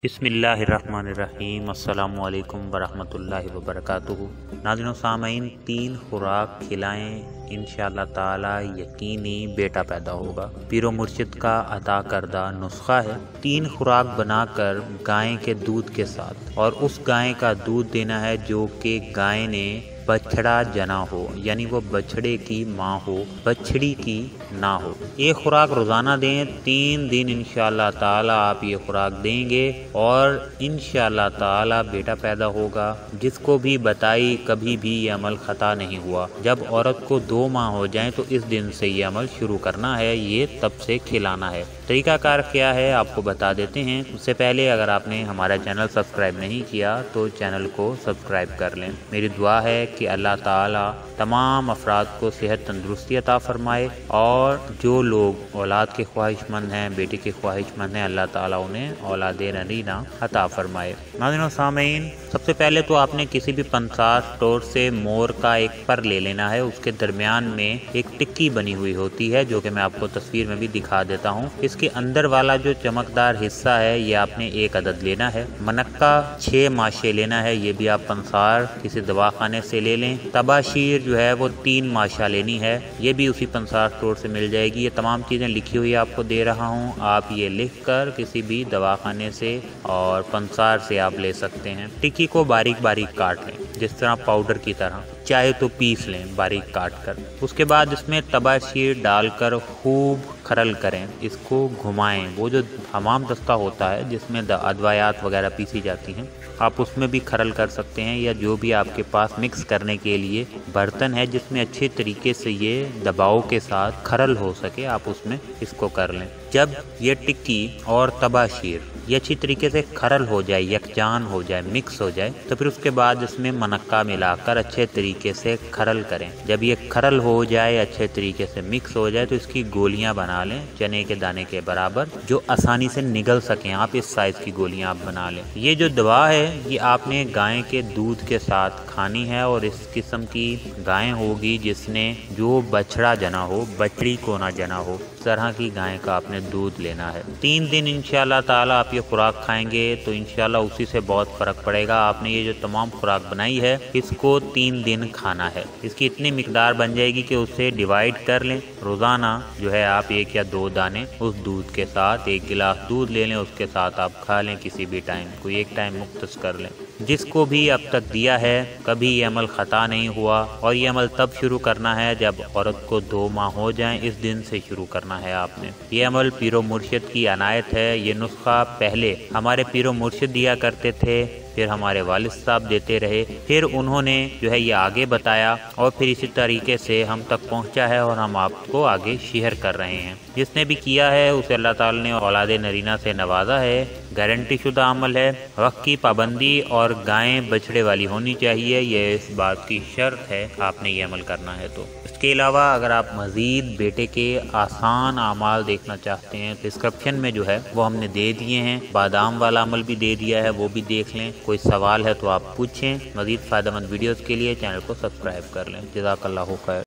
बिस्मिल्लाहिर्रहमानिर्रहीम। अस्सलामु अलैकुम वरहमतुल्लाहि वबरकातुहू। नाज़रीन व सामईन, 3 खुराक खिलाएं, इंशाअल्लाह ताला यकीनी बेटा पैदा होगा। पीरो मुर्शिद का अता करदा नुस्खा है। 3 खुराक बनाकर गाय के दूध के साथ, और उस गाय का दूध देना है जो कि गाय ने बछड़ा जना हो, यानी वो बछड़े की माँ हो, बछड़ी की ना हो। ये खुराक रोज़ाना दें, 3 दिन इंशाअल्लाह ताला आप ये खुराक देंगे और इंशाअल्लाह ताला बेटा पैदा होगा। जिसको भी बताई कभी भी ये अमल खता नहीं हुआ। जब औरत को 2 माह हो जाएं तो इस दिन से ये अमल शुरू करना है, ये तब से खिलाना है। तरीकाकार क्या है आपको बता देते हैं। उससे पहले अगर आपने हमारा चैनल सब्सक्राइब नहीं किया तो चैनल को सब्सक्राइब कर लें। मेरी दुआ है कि अल्लाह ताला तमाम अफराद को सेहत तंदुरुस्ती अता फरमाए, और जो लोग औलाद के ख्वाहिशमंद हैं, बेटे के ख्वाहिशमंद हैं, अल्लाह ताला उन्हें औलाद नरीना अता फरमाए। नाज़रीन व सामईन, सबसे पहले तो आपने किसी भी पंसार स्टोर से मोर का एक पर ले लेना है। उसके दरमियान में एक टिक्की बनी हुई होती है, जो कि मैं आपको तस्वीर में भी दिखा देता हूँ। इसके अंदर वाला जो चमकदार हिस्सा है ये आपने 1 अदद लेना है। मनक्का 6 माशे लेना है, ये भी आप पंसार किसी दवाखाने से ले लें। तबाशीर जो है वो 3 माशा लेनी है, ये भी उसी पंसार स्टोर से मिल जाएगी। ये तमाम चीज़ें लिखी हुई आपको दे रहा हूँ, आप ये लिख कर किसी भी दवाखाने से और पंसार से आप ले सकते हैं। टिक्की को बारीक बारीक काट लें, जिस तरह पाउडर की तरह, चाहे तो पीस लें बारीक काट कर। उसके बाद इसमें तबाशीर डालकर खूब खरल करें, इसको घुमाएं। वो जो हमाम दस्ता होता है जिसमें अदवायात वगैरह पीसी जाती हैं, आप उसमें भी खरल कर सकते हैं, या जो भी आपके पास मिक्स करने के लिए बर्तन है जिसमें अच्छे तरीके से ये दबाव के साथ खरल हो सके, आप उसमें इसको कर लें। जब ये टिक्की और तबाशीर ये अच्छी तरीके से खरल हो जाए, यकजान हो जाए, मिक्स हो जाए, तो फिर उसके बाद इसमें मनक्का मिलाकर अच्छे तरीके से खरल करें। जब ये खरल हो जाए, अच्छे तरीके से मिक्स हो जाए, तो इसकी गोलियां बना लें चने के दाने के बराबर, जो आसानी से निगल सकें। आप इस साइज़ की गोलियां आप बना लें। ये जो दवा है ये आपने गाय के दूध के साथ खानी है, और इस किस्म की गाय होगी जिसने जो बछड़ा जना हो, बछड़ी को ना जना हो, इस तरह की गाय का आपने दूध लेना है। 3 दिन इंशाअल्लाह ताला आप ये खुराक खाएंगे तो इंशाअल्लाह उसी से बहुत फ़र्क पड़ेगा। आपने ये जो तमाम खुराक बनाई है इसको 3 दिन खाना है। इसकी इतनी मिकदार बन जाएगी कि उसे डिवाइड कर लें। रोज़ाना जो है आप 1 या 2 दाने उस दूध के साथ, 1 गिलास दूध ले लें, उसके साथ आप खा लें किसी भी टाइम, कोई एक टाइम मुख्तस कर लें। जिसको भी अब तक दिया है कभी ये अमल ख़ता नहीं हुआ, और ये अमल तब शुरू करना है जब औरत को 2 माह हो जाएं, इस दिन से शुरू करना है आपने। ये अमल पीरो मुर्शिद की अनायत है। ये नुस्खा पहले हमारे पीरो मुर्शिद दिया करते थे, फिर हमारे वालिद साहब देते रहे, फिर उन्होंने जो है ये आगे बताया, और फिर इसी तरीके से हम तक पहुंचा है और हम आपको आगे शेयर कर रहे हैं। जिसने भी किया है उसे अल्लाह ताला ने औलाद नरीना से नवाजा है। गारंटी शुदा अमल है, वक्त की पाबंदी और गायें बछड़े वाली होनी चाहिए, ये इस बात की शर्त है आपने ये अमल करना है। तो इसके अलावा अगर आप मज़ीद बेटे के आसान अमाल देखना चाहते हैं, डिस्क्रिप्शन में जो है वो हमने दे दिए हैं। बादाम वाला अमल भी दे दिया है, वो भी देख लें। कोई सवाल है तो आप पूछें। मज़ीद फ़ायदेमंद वीडियोज़ के लिए चैनल को सब्सक्राइब कर लें। जज़ाकल्लाहु खैर।